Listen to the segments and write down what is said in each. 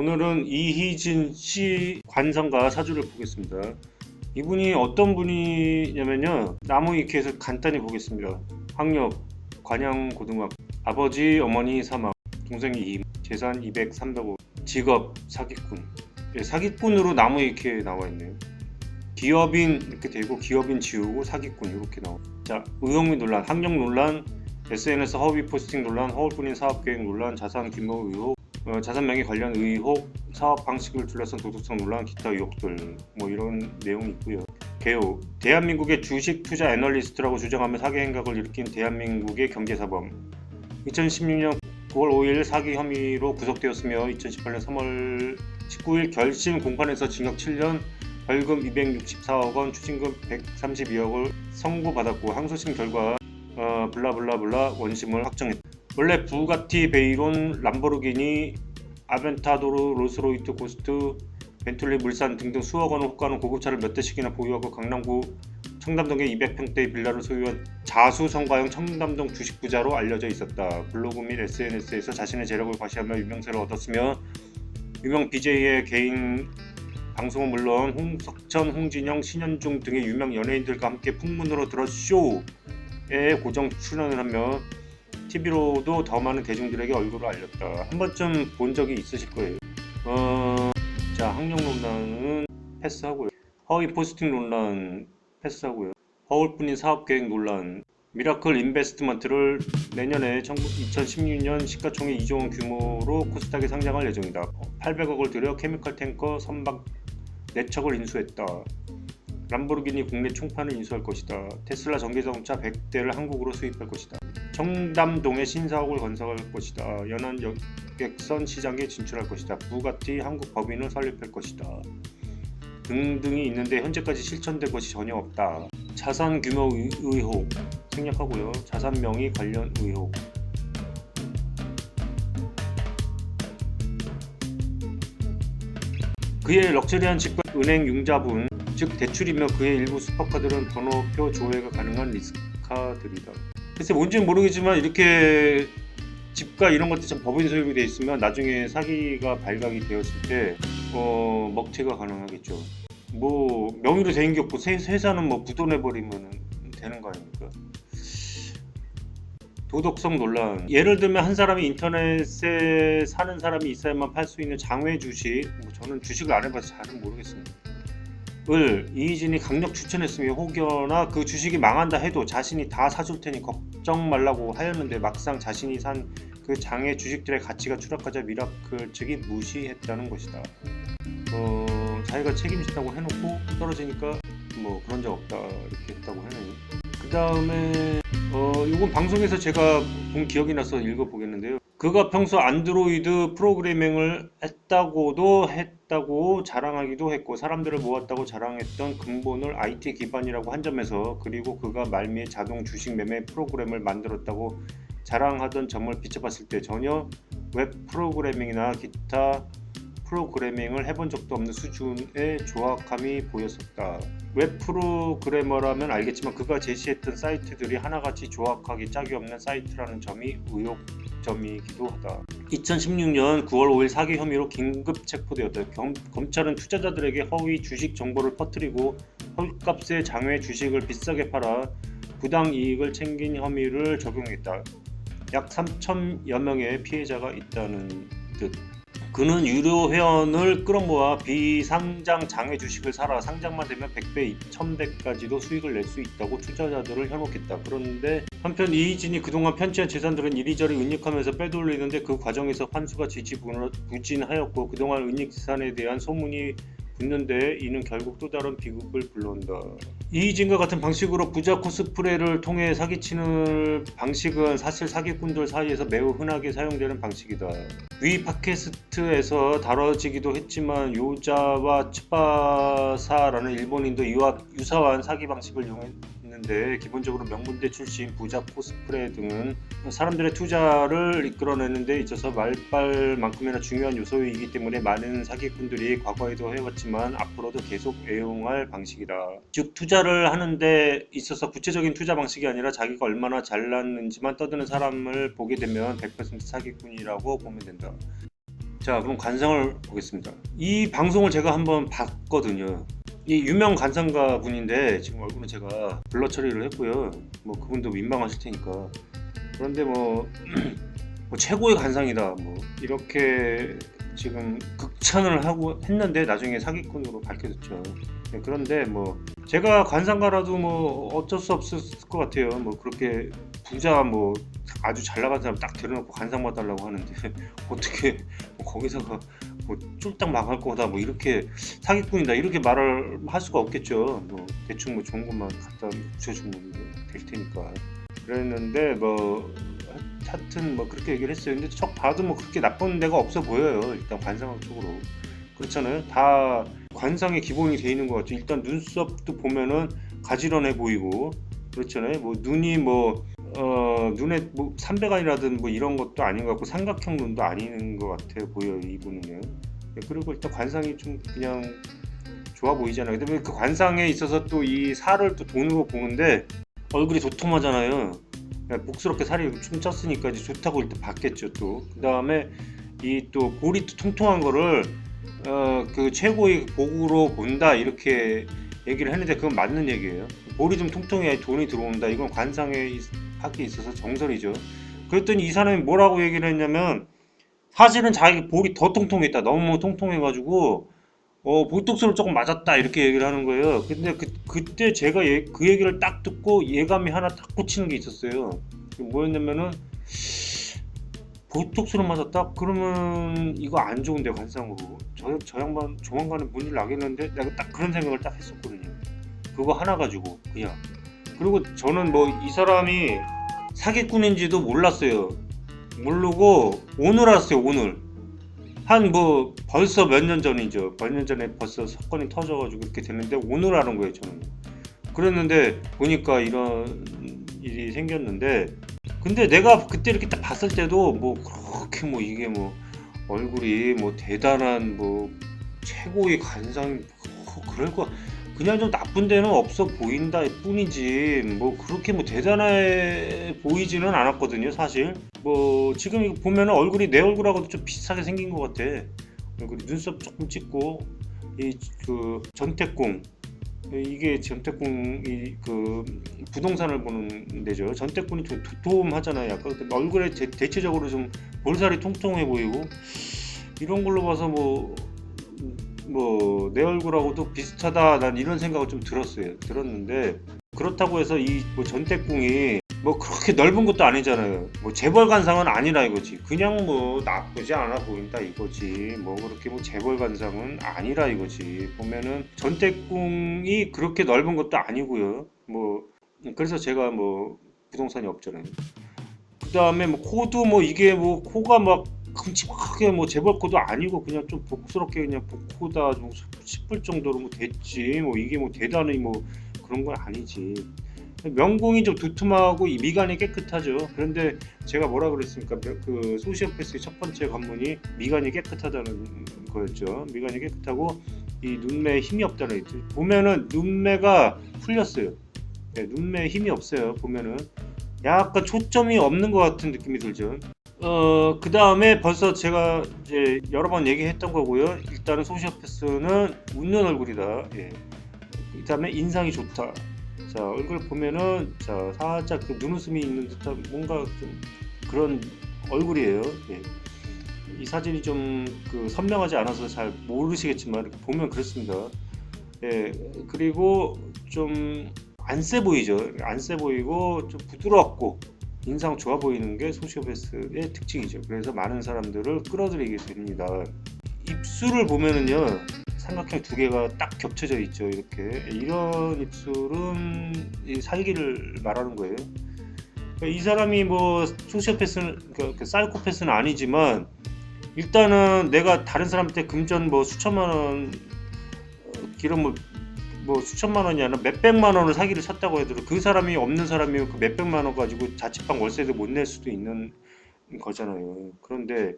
오늘은 이희진 씨 관성과 사주를 보겠습니다. 이분이 어떤 분이냐면요. 나무위키에서 간단히 보겠습니다. 학력, 관양고등학교, 아버지, 어머니 사망, 동생이 임, 재산 200, 305, 직업, 사기꾼. 예, 사기꾼으로 나무위키에 나와 있네요. 기업인 이렇게 되고 기업인 지우고 사기꾼 이렇게 나와. 자, 의혹 및 논란, 학력 논란, SNS 허위 포스팅 논란, 허울뿐인 사업계획 논란, 자산 규모 의혹, 자산 명의 관련 의혹, 사업 방식을 둘러싼 도덕성 논란, 기타 의혹들 뭐 이런 내용이 있고요. 개요. 대한민국의 주식 투자 애널리스트라고 주장하며 사기 행각을 일으킨 대한민국의 경제사범. 2016년 9월 5일 사기 혐의로 구속되었으며 2018년 3월 19일 결심 공판에서 징역 7년, 벌금 264억 원, 추징금 132억을 선고받았고 항소심 결과 블라블라블라 원심을 확정했다. 원래 부가티, 베이론, 람보르기니, 아벤타도르, 롤스로이스, 고스트, 벤틀리, 물산 등등 수억 원을 호가하는 고급차를 몇 대씩이나 보유하고 강남구 청담동에 200평대의 빌라를 소유한 자수성가형 청담동 주식 부자로 알려져 있었다. 블로그 및 SNS에서 자신의 재력을 과시하며 유명세를 얻었으며 유명 BJ의 개인 방송은 물론 홍석천, 홍진영, 신현중 등의 유명 연예인들과 함께 풍문으로 들어 쇼에 고정 출연을 하며 TV로도 더 많은 대중들에게 얼굴을 알렸다. 한 번쯤 본 적이 있으실 거예요. 자, 학력 논란은 패스하고요. 허위 포스팅 논란 패스하고요. 허울뿐인 사업계획 논란. 미라클 인베스트먼트를 내년에 2016년 시가총액 2조 원 규모로 코스닥에 상장할 예정이다. 800억을 들여 케미컬 탱커 선박 4척을 인수했다. 람보르기니 국내 총판을 인수할 것이다. 테슬라 전기자동차 100대를 한국으로 수입할 것이다. 청담동에 신사옥을 건설할 것이다. 연안 여객선 시장에 진출할 것이다. 부가티 한국 법인을 설립할 것이다. 등등이 있는데 현재까지 실천된 것이 전혀 없다. 자산 규모 의혹 생략하고요. 자산 명의 관련 의혹. 그의 럭셔리한 집과 은행 융자분, 즉 대출이며 그의 일부 슈퍼카들은 번호표 조회가 가능한 리스카들이다. 글쎄 뭔지는 모르겠지만 이렇게 집과 이런 것들이 참 법인 소유로 되어 있으면 나중에 사기가 발각이 되었을 때 먹튀가 가능하겠죠. 뭐 명의로 된 게 없고 회사는 뭐 부도내버리면 되는 거 아닙니까? 도덕성 논란. 예를 들면 한 사람이 인터넷에 사는 사람이 있어야만 팔 수 있는 장외 주식, 뭐 저는 주식을 안 해봐서 잘은 모르겠습니다. 을 이희진이 강력 추천했으며 혹여나 그 주식이 망한다 해도 자신이 다 사줄 테니 걱정 말라고 하였는데 막상 자신이 산 그 장외 주식들의 가치가 추락하자 미라클 측이 무시했다는 것이다. 자기가 책임진다고 해놓고 떨어지니까 뭐 그런 적 없다 이렇게 했다고 하네요. 그 다음에 이건 방송에서 제가 본 기억이 나서 읽어보겠는데요. 그가 평소 안드로이드 프로그래밍을 했다고 자랑하기도 했고 사람들을 모았다고 자랑했던 근본을 IT 기반이라고 한 점에서, 그리고 그가 말미에 자동 주식 매매 프로그램을 만들었다고 자랑하던 점을 비춰봤을 때 전혀 웹 프로그래밍이나 기타 프로그래밍을 해본 적도 없는 수준의 조악함이 보였었다. 웹 프로그래머라면 알겠지만 그가 제시했던 사이트들이 하나같이 조악하기 짝이 없는 사이트라는 점이 의혹점이기도 하다. 2016년 9월 5일 사기 혐의로 긴급 체포되었다. 검찰은 투자자들에게 허위 주식 정보를 퍼뜨리고 헐값의 장외 주식을 비싸게 팔아 부당 이익을 챙긴 혐의를 적용했다. 약 3,000여 명의 피해자가 있다는 듯. 그는 유료 회원을 끌어모아 비상장 장외 주식을 사라 상장만 되면 100배, 1000배까지도 수익을 낼 수 있다고 투자자들을 현혹했다. 그런데 한편 이희진이 그동안 편취한 재산들은 이리저리 은닉하면서 빼돌리는데 그 과정에서 환수가 지지부진하였고 그동안 은닉 재산에 대한 소문이 붙는데 이는 결국 또 다른 비극을 불러온다. 이희진과 같은 방식으로 부자 코스프레를 통해 사기치는 방식은 사실 사기꾼들 사이에서 매우 흔하게 사용되는 방식이다. 위 팟캐스트에서 다뤄지기도 했지만 요자와 츠바사라는 일본인도 이와 유사한 사기 방식을 이용했는데 기본적으로 명문대 출신, 부자 코스프레 등은 사람들의 투자를 이끌어내는 데 있어서 말빨만큼이나 중요한 요소이기 때문에 많은 사기꾼들이 과거에도 해왔지만 앞으로도 계속 애용할 방식이다. 즉 투자를 하는 데 있어서 구체적인 투자 방식이 아니라 자기가 얼마나 잘났는지만 떠드는 사람을 보게 되면 100% 사기꾼이라고 보면 된다. 자, 그럼 관상을 보겠습니다. 이 방송을 제가 한번 봤거든요. 이 유명 관상가 분인데 지금 얼굴은 제가 블러 처리를 했고요. 뭐 그분도 민망하실 테니까. 그런데 뭐 최고의 관상이다 뭐 이렇게 지금 극찬을 하고 했는데 나중에 사기꾼으로 밝혀졌죠. 네, 그런데 뭐 제가 관상가라도 뭐 어쩔 수 없었을 것 같아요. 뭐 그렇게 부자 뭐 아주 잘 나간 사람 딱 데려놓고 관상 봐달라고 하는데 어떻게 뭐 거기서가 뭐 쫄딱 망할 거다 뭐 이렇게 사기꾼이다 이렇게 말을 할 수가 없겠죠. 뭐 대충 뭐 좋은 것만 갖다 붙여주면 될 테니까. 그랬는데 뭐 하여튼 뭐 그렇게 얘기를 했어요. 근데 척 봐도 뭐 그렇게 나쁜 데가 없어 보여요. 일단 관상학 쪽으로 그렇잖아요. 다 관상의 기본이 돼 있는 것 같아요. 일단 눈썹도 보면은 가지런해 보이고 그렇잖아요. 뭐 눈이 뭐 눈에 뭐 삼백안이라든 뭐 이런 것도 아닌 것 같고 삼각형 눈도 아닌 것 같아 보여요. 이분은요. 그리고 일단 관상이 좀 그냥 좋아 보이잖아요. 근데 그 관상에 있어서 또 이 살을 또 돈으로 보는데 얼굴이 도톰하잖아요. 복스럽게 살이 좀 쪘으니까 이제 좋다고 일단 봤겠죠. 또 그 다음에 이 또 볼이 또 통통한 거를 그 최고의 복으로 본다 이렇게 얘기를 했는데 그건 맞는 얘기예요. 볼이 좀 통통해야 돈이 들어온다. 이건 관상에 하기에 있어서 정설이죠. 그랬더니 이 사람이 뭐라고 얘기를 했냐면 사실은 자기 볼이 더 통통했다. 너무 통통해가지고 보톡스를 조금 맞았다 이렇게 얘기를 하는 거예요. 근데 그때 제가 그 얘기를 딱 듣고 예감이 하나 딱 꽂히는 게 있었어요. 뭐였냐면은 보톡스를 맞았다? 그러면 이거 안 좋은데 관상으로 저 양반 조만간에 뭔 일 나겠는데 내가 딱 그런 생각을 딱 했었거든요. 그거 하나 가지고 그냥. 그리고 저는 뭐 이 사람이 사기꾼인지도 몰랐어요. 모르고 오늘 알았어요. 오늘 한 뭐 벌써 몇 년 전이죠. 몇 년 전에 벌써 사건이 터져가지고 이렇게 됐는데 오늘 아는 거예요. 저는. 그랬는데 보니까 이런 일이 생겼는데 근데 내가 그때 이렇게 딱 봤을 때도 뭐 그렇게 뭐 이게 뭐 얼굴이 뭐 대단한 뭐 최고의 관상이 그럴 거 그냥 좀 나쁜 데는 없어 보인다 뿐이지 뭐 그렇게 뭐 대단해 보이지는 않았거든요. 사실 뭐 지금 이거 보면은 얼굴이 내 얼굴하고도 좀 비슷하게 생긴 것 같아. 얼굴이 눈썹 조금 찍고 이 그 전태궁 이게 전태궁이 그 부동산을 보는 데죠. 전태궁이 좀 도톰하잖아요. 약간 근데 얼굴에 대체적으로 좀 볼살이 통통해 보이고 이런 걸로 봐서 뭐 내 얼굴하고도 비슷하다 난 이런 생각을 좀 들었는데 그렇다고 해서 이 뭐 전태궁이 뭐 그렇게 넓은 것도 아니잖아요. 뭐 재벌 관상은 아니라 이거지. 그냥 뭐 나쁘지 않아 보인다 이거지. 뭐 그렇게 뭐 재벌 관상은 아니라 이거지. 보면은 전태궁이 그렇게 넓은 것도 아니고요. 뭐 그래서 제가 뭐 부동산이 없잖아요. 그 다음에 뭐 코도 뭐 이게 뭐 코가 막 큼직하게 뭐 재벌 코도 아니고 그냥 좀 복스럽게 그냥 복코다 좀 싶을 정도로 뭐 됐지. 뭐 이게 뭐 대단히 뭐 그런 건 아니지. 면공이 좀 두툼하고 이 미간이 깨끗하죠. 그런데 제가 뭐라 그랬습니까? 그 소시오패스의 첫 번째 관문이 미간이 깨끗하다는 거였죠. 미간이 깨끗하고 이 눈매에 힘이 없다는 거죠. 보면은 눈매가 풀렸어요. 네, 눈매에 힘이 없어요. 보면은 약간 초점이 없는 것 같은 느낌이 들죠. 그 다음에 벌써 제가 이제 여러 번 얘기했던 거고요. 일단은 소시오패스는 웃는 얼굴이다. 예. 그 다음에 인상이 좋다. 자, 얼굴 보면은 자 살짝 그 눈웃음이 있는 듯한 뭔가 좀 그런 얼굴이에요. 예. 이 사진이 좀 그 선명하지 않아서 잘 모르시겠지만 이렇게 보면 그렇습니다. 예. 그리고 좀 안 세 보이죠. 안 세 보이고 좀 부드럽고 인상 좋아 보이는 게 소시오패스의 특징이죠. 그래서 많은 사람들을 끌어들이게 됩니다. 입술을 보면은요. 삼각형 두 개가 딱 겹쳐져 있죠. 이렇게 이런 입술은 이 살기를 말하는 거예요. 이 사람이 뭐 소시오패스는 그 사이코패스는 아니지만 일단은 내가 다른 사람한테 금전 뭐 수천만 원 기름 뭐 수천만 원이 아니라 몇백만 원을 사기를 쳤다고 해도 그 사람이 없는 사람이면 그 몇백만 원 가지고 자취방 월세도 못 낼 수도 있는 거잖아요. 그런데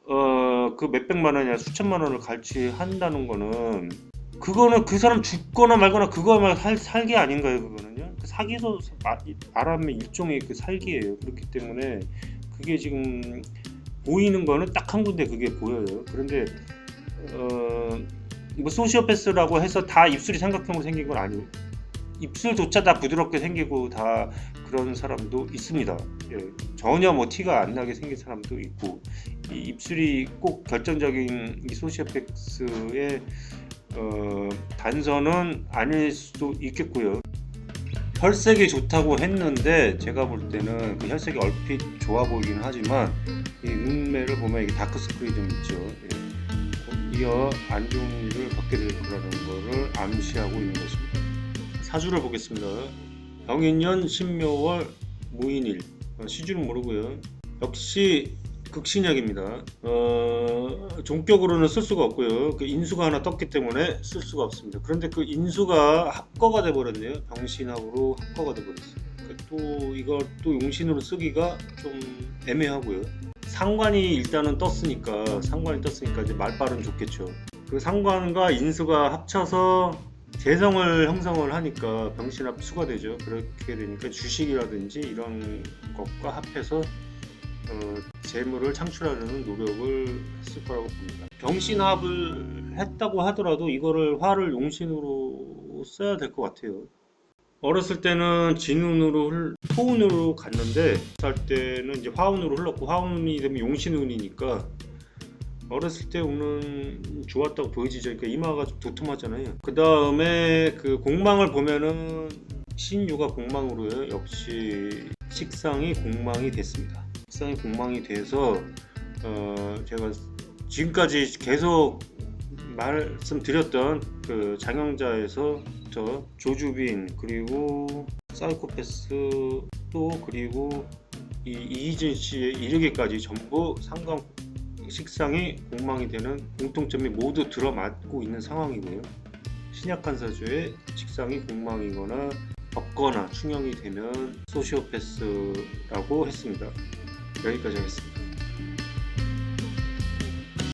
그 몇백만 원이나 수천만 원을 갈취한다는 거는 그거는 그 사람 죽거나 말거나 그거만 살기 아닌가요? 그거는요. 그 사기서 말하면 일종의 그 살기예요. 그렇기 때문에 그게 지금 보이는 거는 딱 한 군데 그게 보여요. 그런데 뭐 소시오패스라고 해서 다 입술이 삼각형으로 생긴 건 아니에요. 입술조차 다 부드럽게 생기고 다 그런 사람도 있습니다. 예, 전혀 뭐 티가 안 나게 생긴 사람도 있고, 이 입술이 꼭 결정적인 이 소시오패스의 단서는 아닐 수도 있겠고요. 혈색이 좋다고 했는데 제가 볼 때는 그 혈색이 얼핏 좋아 보이긴 하지만 이 눈매를 보면 이게 다크서클이 좀 있죠. 예. 이어 안 좋은 일을 겪게 될 거라는 거를 암시하고 있는 것입니다. 사주를 보겠습니다. 병인년 신묘월 무인일. 시주는 모르고요. 역시 극신약입니다. 종격으로는 쓸 수가 없고요. 그 인수가 하나 떴기 때문에 쓸 수가 없습니다. 그런데 그 인수가 합거가 돼 버렸네요. 병신합으로 합거가 돼 버렸어요. 또 이걸 또 용신으로 쓰기가 좀 애매하고요. 상관이 일단은 떴으니까 이제 말빨은 좋겠죠. 그 상관과 인수가 합쳐서 재성을 형성을 하니까 병신합수가 되죠. 그렇게 되니까 주식이라든지 이런 것과 합해서 재물을 창출하려는 노력을 했을 거라고 봅니다. 병신합을 했다고 하더라도 이거를 화를 용신으로 써야 될 것 같아요. 어렸을 때는 진운으로 토운으로 갔는데 살 때는 이제 화운으로 흘렀고, 화운이 되면 용신운이니까 어렸을 때 운은 좋았다고 보여지죠. 그러니까 이마가 좀 도톰하잖아요. 그 다음에 그 공망을 보면은 신유가 공망으로요. 역시 식상이 공망이 됐습니다. 식상이 공망이 돼서 제가 지금까지 계속 말씀드렸던 그 장영자에서부터 조주빈, 그리고 사이코패스, 또 그리고 이 이희진 씨에 이르기까지 전부 상관 식상이 공망이 되는 공통점이 모두 들어맞고 있는 상황이고요. 신약한 사주에 식상이 공망이거나 없거나 충형이 되면 소시오패스라고 했습니다. 여기까지 하겠습니다.